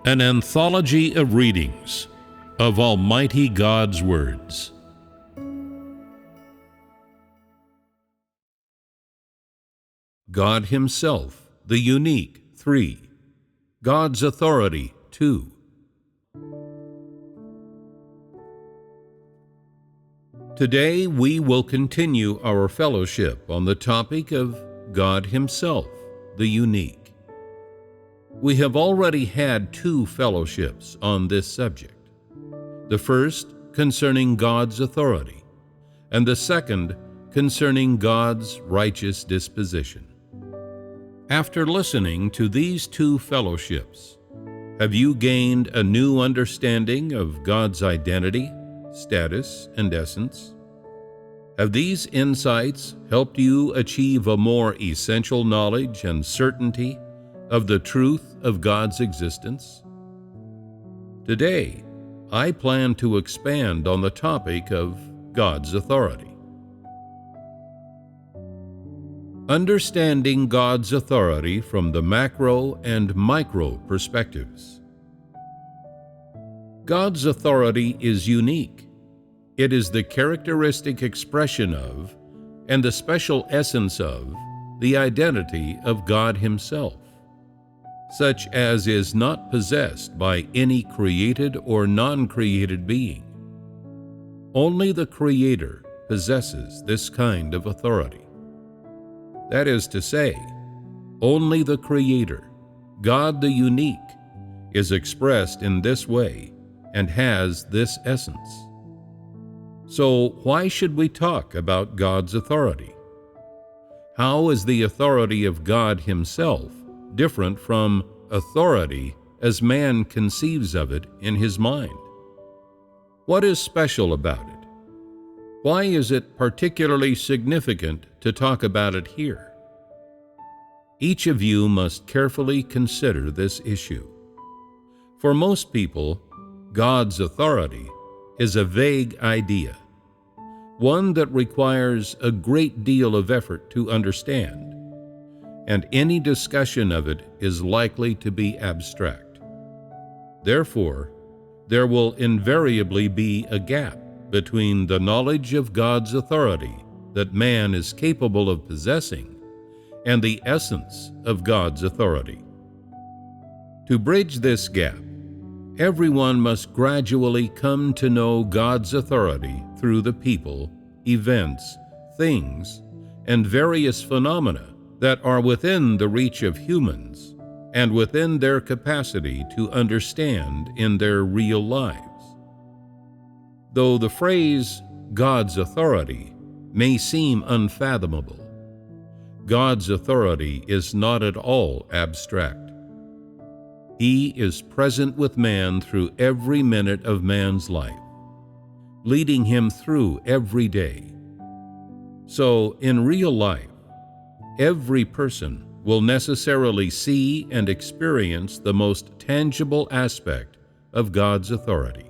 An anthology of readings of Almighty God's words. God Himself, the unique, 3. God's authority, 2. Today we will continue our fellowship on the topic of God Himself, the unique. We have already had 2 fellowships on this subject. The first concerning God's authority, and the second concerning God's righteous disposition. After listening to these 2 fellowships, have you gained a new understanding of God's identity, status, and essence? Have these insights helped you achieve a more essential knowledge and certainty of the truth of God's existence? Today, I plan to expand on the topic of God's authority. Understanding God's authority from the macro and micro perspectives. God's authority is unique. It is the characteristic expression of, and the special essence of, the identity of God Himself, such as is not possessed by any created or non-created being. Only the Creator possesses this kind of authority. That is to say, only the Creator, God the unique, is expressed in this way and has this essence. So why should we talk about God's authority? How is the authority of God Himself different from authority as man conceives of it in his mind? What is special about it? Why is it particularly significant to talk about it here? Each of you must carefully consider this issue. For most people, God's authority is a vague idea, one that requires a great deal of effort to understand, and any discussion of it is likely to be abstract. Therefore, there will invariably be a gap between the knowledge of God's authority that man is capable of possessing and the essence of God's authority. To bridge this gap, everyone must gradually come to know God's authority through the people, events, things, and various phenomena that are within the reach of humans and within their capacity to understand in their real lives. Though the phrase God's authority may seem unfathomable, God's authority is not at all abstract. He is present with man through every minute of man's life, leading him through every day. So, in real life, every person will necessarily see and experience the most tangible aspect of God's authority.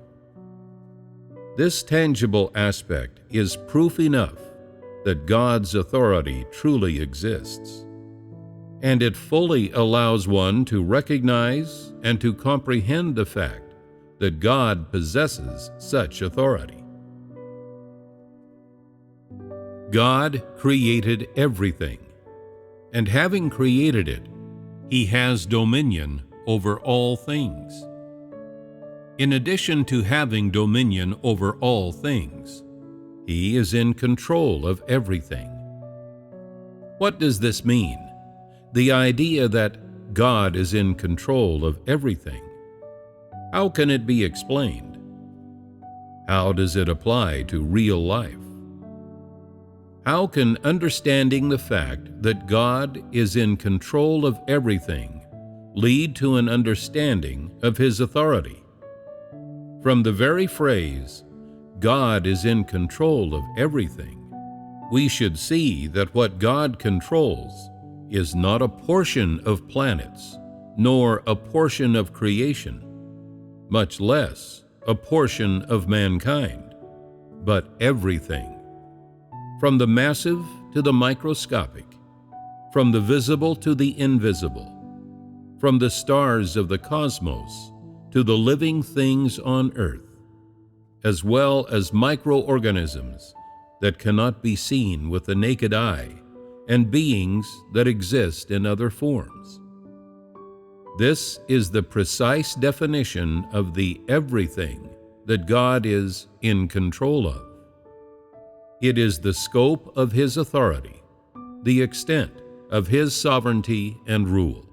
This tangible aspect is proof enough that God's authority truly exists, and it fully allows one to recognize and to comprehend the fact that God possesses such authority. God created everything, and having created it, He has dominion over all things. In addition to having dominion over all things, He is in control of everything. What does this mean? The idea that God is in control of everything. How can it be explained? How does it apply to real life? How can understanding the fact that God is in control of everything lead to an understanding of His authority? From the very phrase, God is in control of everything, we should see that what God controls is not a portion of planets, nor a portion of creation, much less a portion of mankind, but everything. From the massive to the microscopic, from the visible to the invisible, from the stars of the cosmos to the living things on earth, as well as microorganisms that cannot be seen with the naked eye, and beings that exist in other forms. This is the precise definition of the everything that God is in control of. It is the scope of His authority, the extent of His sovereignty and rule.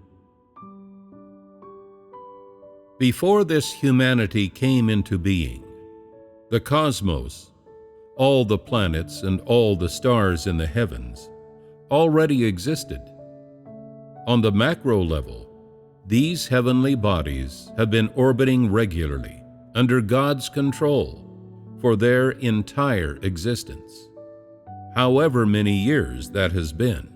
Before this humanity came into being, the cosmos, all the planets and all the stars in the heavens, already existed. On the macro level, these heavenly bodies have been orbiting regularly under God's control for their entire existence, however many years that has been.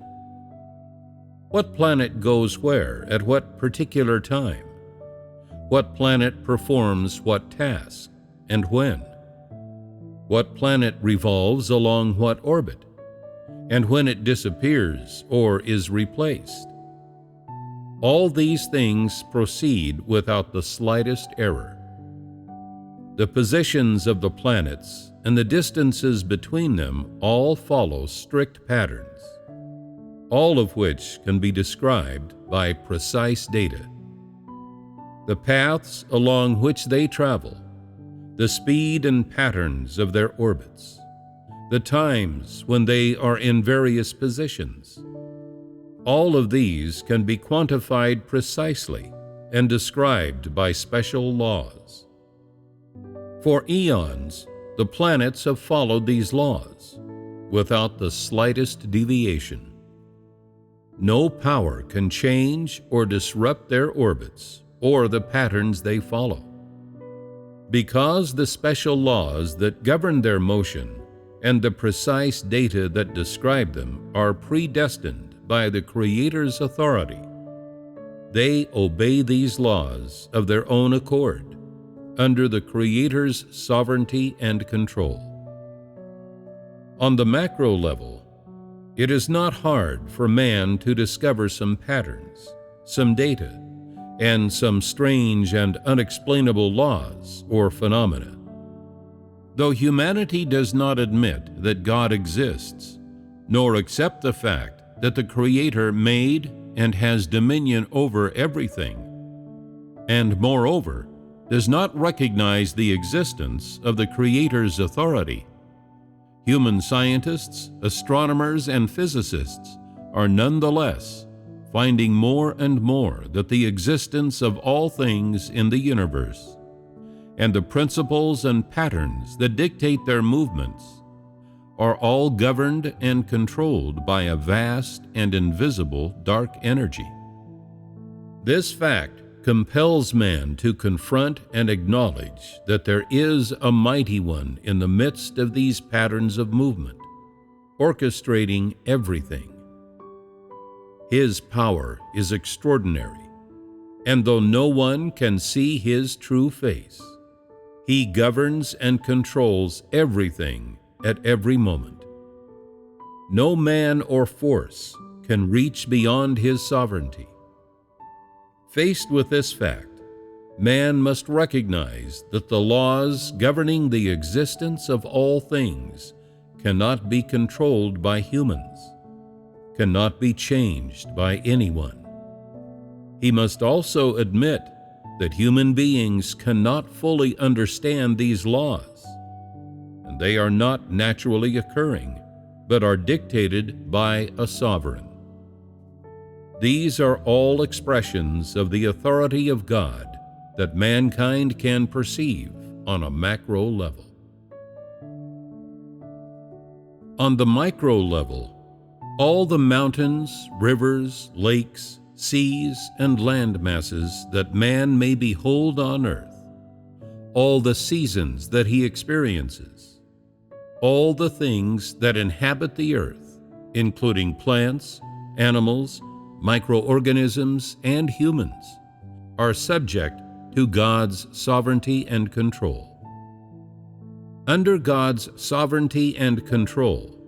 What planet goes where at what particular time? What planet performs what task and when? What planet revolves along what orbit, and when it disappears or is replaced? All these things proceed without the slightest error. The positions of the planets and the distances between them all follow strict patterns, all of which can be described by precise data. The paths along which they travel, the speed and patterns of their orbits, the times when they are in various positions. All of these can be quantified precisely and described by special laws. For eons, the planets have followed these laws without the slightest deviation. No power can change or disrupt their orbits or the patterns they follow. Because the special laws that govern their motion and the precise data that describe them are predestined by the Creator's authority, they obey these laws of their own accord, under the Creator's sovereignty and control. On the macro level, it is not hard for man to discover some patterns, some data, and some strange and unexplainable laws or phenomena. Though humanity does not admit that God exists, nor accept the fact that the Creator made and has dominion over everything, and moreover, does not recognize the existence of the Creator's authority, human scientists, astronomers, and physicists are nonetheless finding more and more that the existence of all things in the universe and the principles and patterns that dictate their movements are all governed and controlled by a vast and invisible dark energy. This fact compels man to confront and acknowledge that there is a mighty one in the midst of these patterns of movement, orchestrating everything. His power is extraordinary, and though no one can see His true face, He governs and controls everything at every moment. No man or force can reach beyond His sovereignty. Faced with this fact, man must recognize that the laws governing the existence of all things cannot be controlled by humans, cannot be changed by anyone. He must also admit that human beings cannot fully understand these laws, and they are not naturally occurring, but are dictated by a sovereign. These are all expressions of the authority of God that mankind can perceive on a macro level. On the micro level, all the mountains, rivers, lakes, seas, and land masses that man may behold on earth, all the seasons that he experiences, all the things that inhabit the earth, including plants, animals, microorganisms, and humans, are subject to God's sovereignty and control. Under God's sovereignty and control,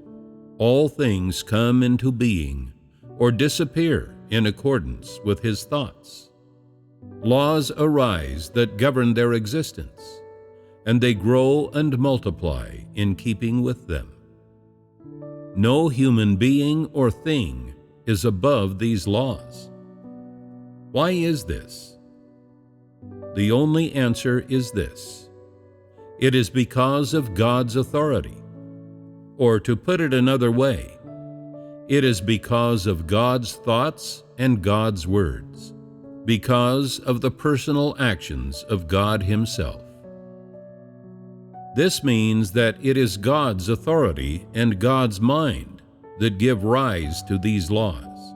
all things come into being or disappear in accordance with His thoughts. Laws arise that govern their existence, and they grow and multiply in keeping with them. No human being or thing is above these laws. Why is this? The only answer is this: it is because of God's authority. Or to put it another way, it is because of God's thoughts and God's words, because of the personal actions of God Himself. This means that it is God's authority and God's mind that give rise to these laws,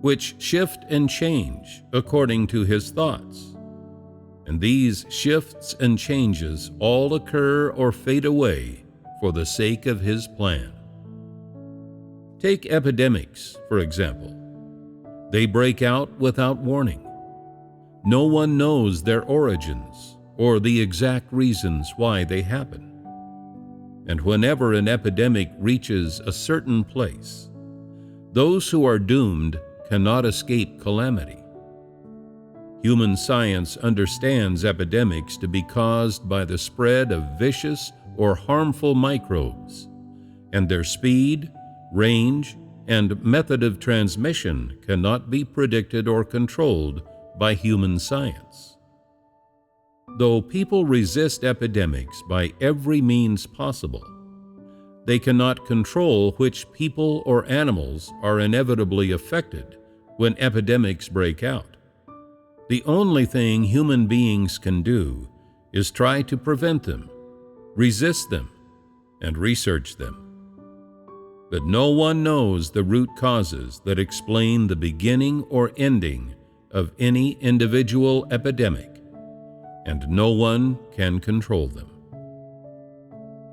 which shift and change according to His thoughts. And these shifts and changes all occur or fade away for the sake of His plan. Take epidemics, for example. They break out without warning. No one knows their origins or the exact reasons why they happen. And whenever an epidemic reaches a certain place, those who are doomed cannot escape calamity. Human science understands epidemics to be caused by the spread of vicious or harmful microbes, and their speed, range, and method of transmission cannot be predicted or controlled by human science. Though people resist epidemics by every means possible, they cannot control which people or animals are inevitably affected when epidemics break out. The only thing human beings can do is try to prevent them, resist them, and research them. But no one knows the root causes that explain the beginning or ending of any individual epidemic, and no one can control them.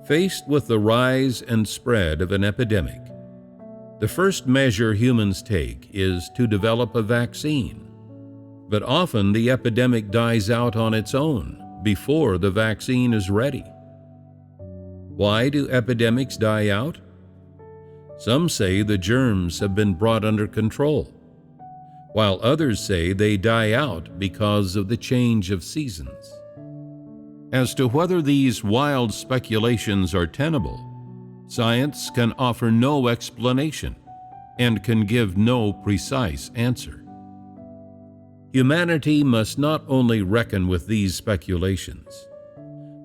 Faced with the rise and spread of an epidemic, the first measure humans take is to develop a vaccine. But often the epidemic dies out on its own before the vaccine is ready. Why do epidemics die out? Some say the germs have been brought under control, while others say they die out because of the change of seasons. As to whether these wild speculations are tenable, science can offer no explanation and can give no precise answer. Humanity must not only reckon with these speculations,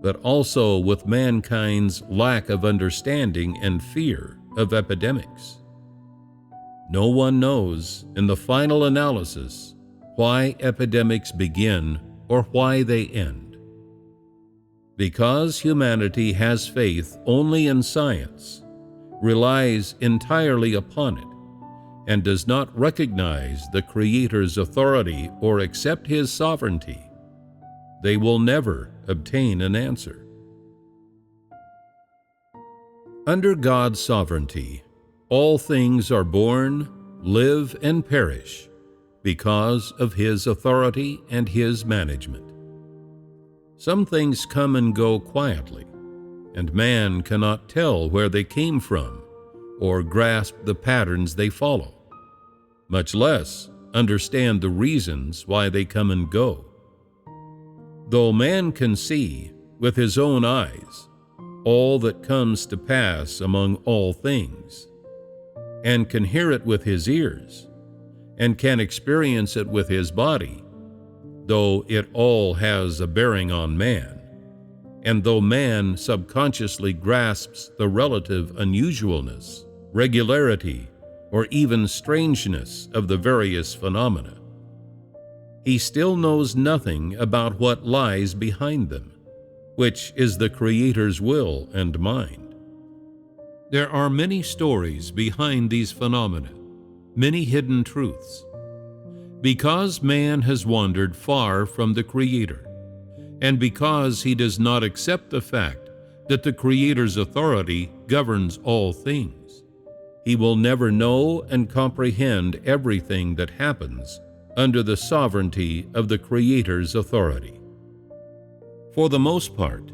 but also with mankind's lack of understanding and fear of epidemics. No one knows, in the final analysis, why epidemics begin or why they end. Because humanity has faith only in science, relies entirely upon it, and does not recognize the Creator's authority or accept His sovereignty, they will never obtain an answer. Under God's sovereignty, all things are born, live, and perish because of His authority and His management. Some things come and go quietly, and man cannot tell where they came from or grasp the patterns they follow, much less understand the reasons why they come and go. Though man can see with his own eyes all that comes to pass among all things, and can hear it with his ears, and can experience it with his body, though it all has a bearing on man, and though man subconsciously grasps the relative unusualness, regularity, or even strangeness of the various phenomena, he still knows nothing about what lies behind them, which is the Creator's will and mind. There are many stories behind these phenomena, many hidden truths. Because man has wandered far from the Creator, and because he does not accept the fact that the Creator's authority governs all things, he will never know and comprehend everything that happens under the sovereignty of the Creator's authority. For the most part,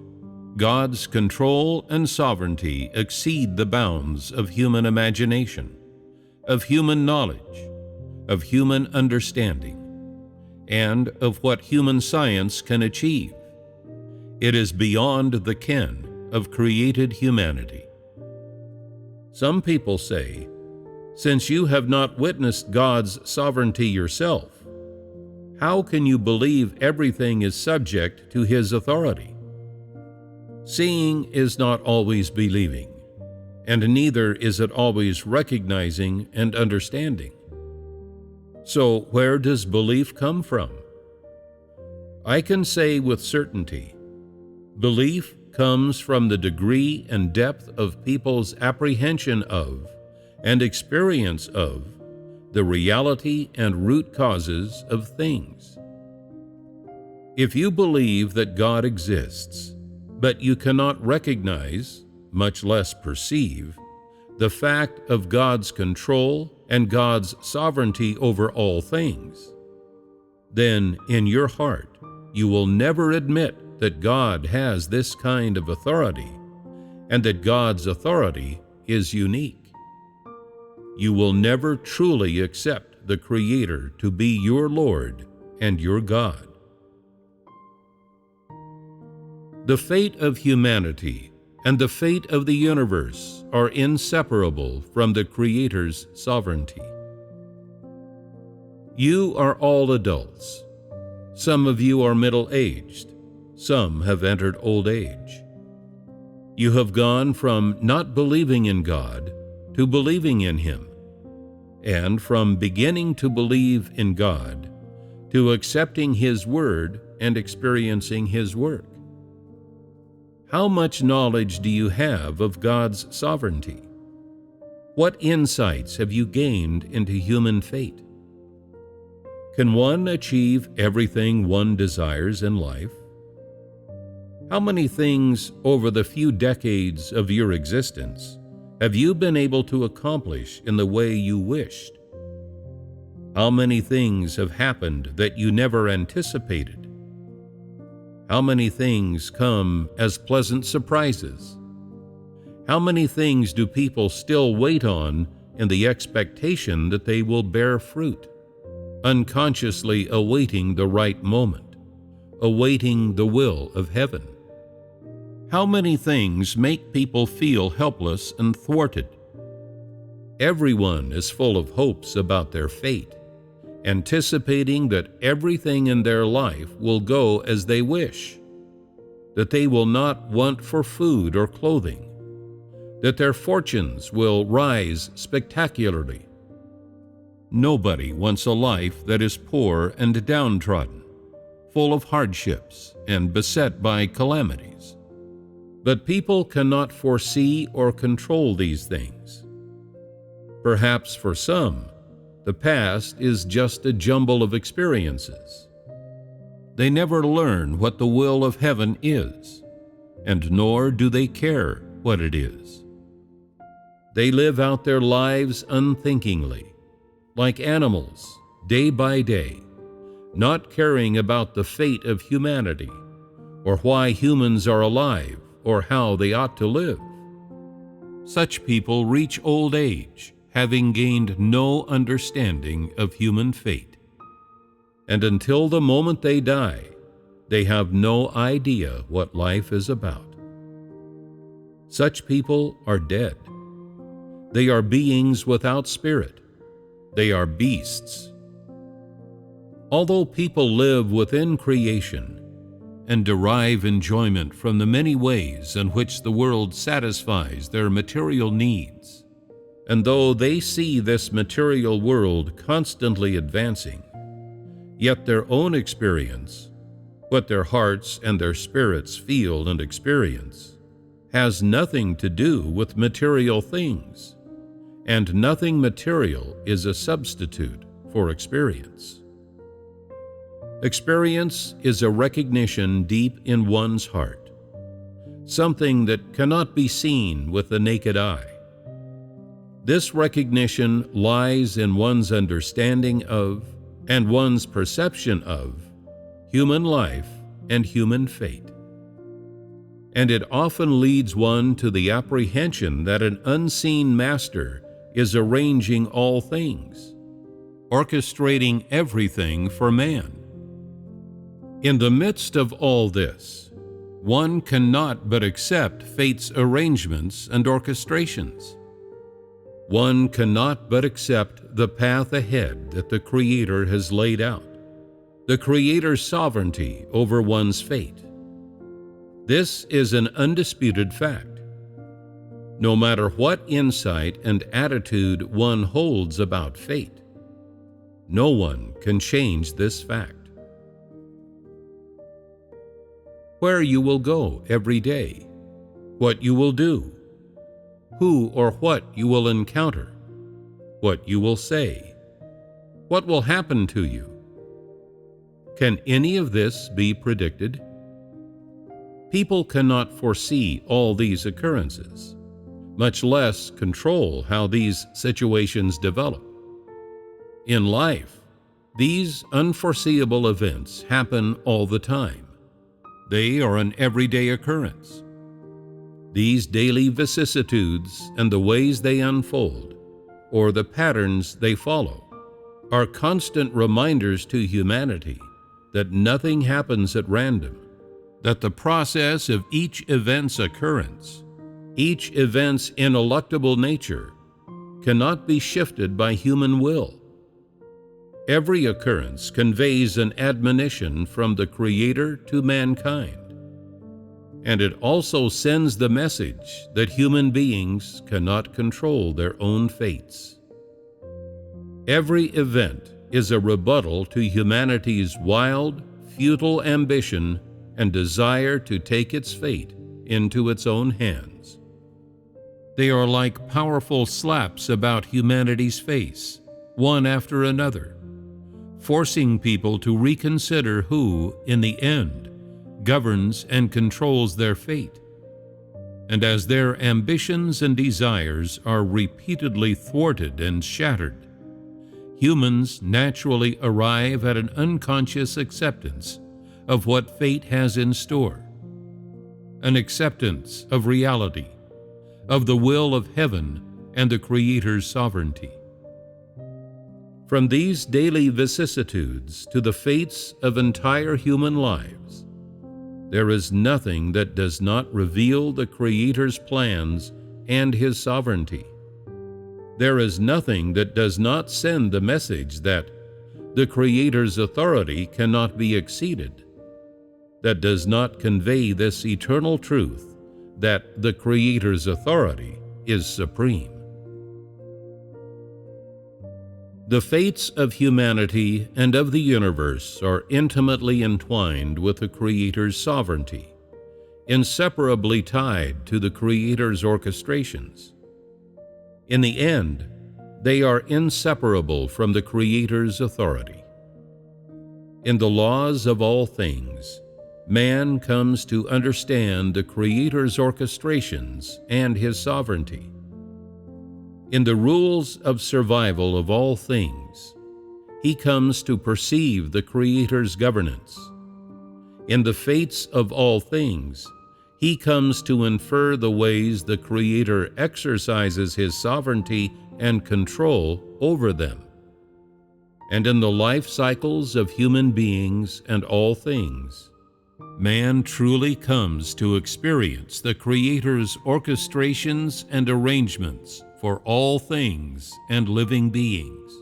God's control and sovereignty exceed the bounds of human imagination, of human knowledge, of human understanding, and of what human science can achieve. It is beyond the ken of created humanity. Some people say, since you have not witnessed God's sovereignty yourself, how can you believe everything is subject to His authority? Seeing is not always believing, and neither is it always recognizing and understanding. So where does belief come from? I can say with certainty, belief comes from the degree and depth of people's apprehension of and experience of the reality and root causes of things. If you believe that God exists, but you cannot recognize, much less perceive, the fact of God's control and God's sovereignty over all things, then in your heart you will never admit that God has this kind of authority and that God's authority is unique. You will never truly accept the Creator to be your Lord and your God. The fate of humanity and the fate of the universe are inseparable from the Creator's sovereignty. You are all adults. Some of you are middle-aged. Some have entered old age. You have gone from not believing in God to believing in Him, and from beginning to believe in God to accepting His Word and experiencing His work. How much knowledge do you have of God's sovereignty? What insights have you gained into human fate? Can one achieve everything one desires in life? How many things over the few decades of your existence have you been able to accomplish in the way you wished? How many things have happened that you never anticipated? How many things come as pleasant surprises? How many things do people still wait on in the expectation that they will bear fruit, unconsciously awaiting the right moment, awaiting the will of heaven? How many things make people feel helpless and thwarted? Everyone is full of hopes about their fate, anticipating that everything in their life will go as they wish, that they will not want for food or clothing, that their fortunes will rise spectacularly. Nobody wants a life that is poor and downtrodden, full of hardships and beset by calamities. But people cannot foresee or control these things. Perhaps for some, the past is just a jumble of experiences. They never learn what the will of heaven is, and nor do they care what it is. They live out their lives unthinkingly, like animals, day by day, not caring about the fate of humanity, or why humans are alive, or how they ought to live. Such people reach old age, having gained no understanding of human fate. And until the moment they die, they have no idea what life is about. Such people are dead. They are beings without spirit. They are beasts. Although people live within creation and derive enjoyment from the many ways in which the world satisfies their material needs, and though they see this material world constantly advancing, yet their own experience, what their hearts and their spirits feel and experience, has nothing to do with material things, and nothing material is a substitute for experience. Experience is a recognition deep in one's heart, something that cannot be seen with the naked eye. This recognition lies in one's understanding of and one's perception of human life and human fate. And it often leads one to the apprehension that an unseen master is arranging all things, orchestrating everything for man, In the midst of all this, one cannot but accept fate's arrangements and orchestrations. One cannot but accept the path ahead that the Creator has laid out, the Creator's sovereignty over one's fate. This is an undisputed fact. No matter what insight and attitude one holds about fate, no one can change this fact. Where you will go every day, what you will do, who or what you will encounter, what you will say, what will happen to you. Can any of this be predicted? People cannot foresee all these occurrences, much less control how these situations develop. In life, these unforeseeable events happen all the time. They are an everyday occurrence. These daily vicissitudes and the ways they unfold, or the patterns they follow, are constant reminders to humanity that nothing happens at random, that the process of each event's occurrence, each event's ineluctable nature, cannot be shifted by human will. Every occurrence conveys an admonition from the Creator to mankind, and it also sends the message that human beings cannot control their own fates. Every event is a rebuttal to humanity's wild, futile ambition and desire to take its fate into its own hands. They are like powerful slaps about humanity's face, one after another, forcing people to reconsider who, in the end, governs and controls their fate. And as their ambitions and desires are repeatedly thwarted and shattered, humans naturally arrive at an unconscious acceptance of what fate has in store, an acceptance of reality, of the will of heaven and the Creator's sovereignty. From these daily vicissitudes to the fates of entire human lives, there is nothing that does not reveal the Creator's plans and His sovereignty. There is nothing that does not send the message that the Creator's authority cannot be exceeded, that does not convey this eternal truth that the Creator's authority is supreme. The fates of humanity and of the universe are intimately entwined with the Creator's sovereignty, inseparably tied to the Creator's orchestrations. In the end, they are inseparable from the Creator's authority. In the laws of all things, man comes to understand the Creator's orchestrations and His sovereignty. In the rules of survival of all things, he comes to perceive the Creator's governance. In the fates of all things, he comes to infer the ways the Creator exercises His sovereignty and control over them. And in the life cycles of human beings and all things, man truly comes to experience the Creator's orchestrations and arrangements for all things and living beings,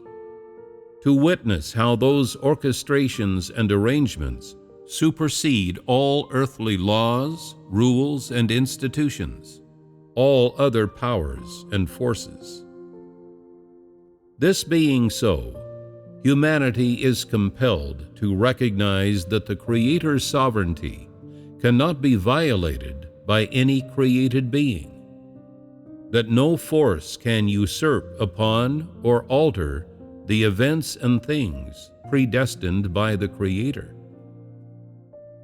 to witness how those orchestrations and arrangements supersede all earthly laws, rules, and institutions, all other powers and forces. This being so, humanity is compelled to recognize that the Creator's sovereignty cannot be violated by any created being, that no force can usurp upon or alter the events and things predestined by the Creator.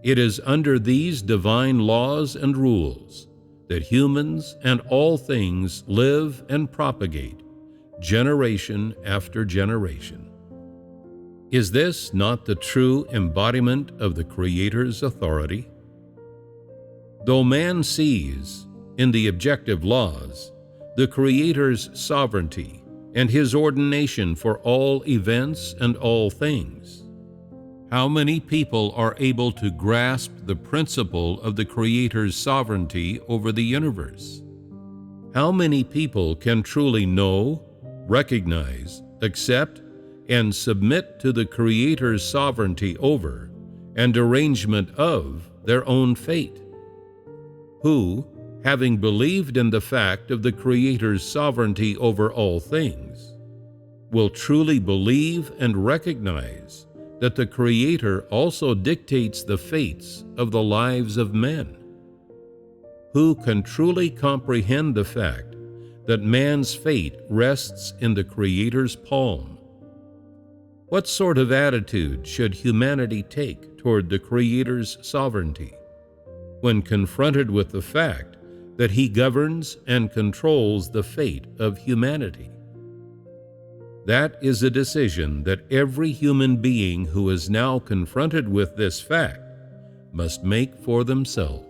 It is under these divine laws and rules that humans and all things live and propagate, generation after generation. Is this not the true embodiment of the Creator's authority? Though man sees, in the objective laws, the Creator's sovereignty and His ordination for all events and all things, How many people are able to grasp the principle of the Creator's sovereignty over the universe? How many people can truly know, recognize, accept, and submit to the Creator's sovereignty over and arrangement of their own fate? Who, having believed in the fact of the Creator's sovereignty over all things, will truly believe and recognize that the Creator also dictates the fates of the lives of men? Who can truly comprehend the fact that man's fate rests in the Creator's palm? What sort of attitude should humanity take toward the Creator's sovereignty when confronted with the fact that He governs and controls the fate of humanity? That is a decision that every human being who is now confronted with this fact must make for themselves.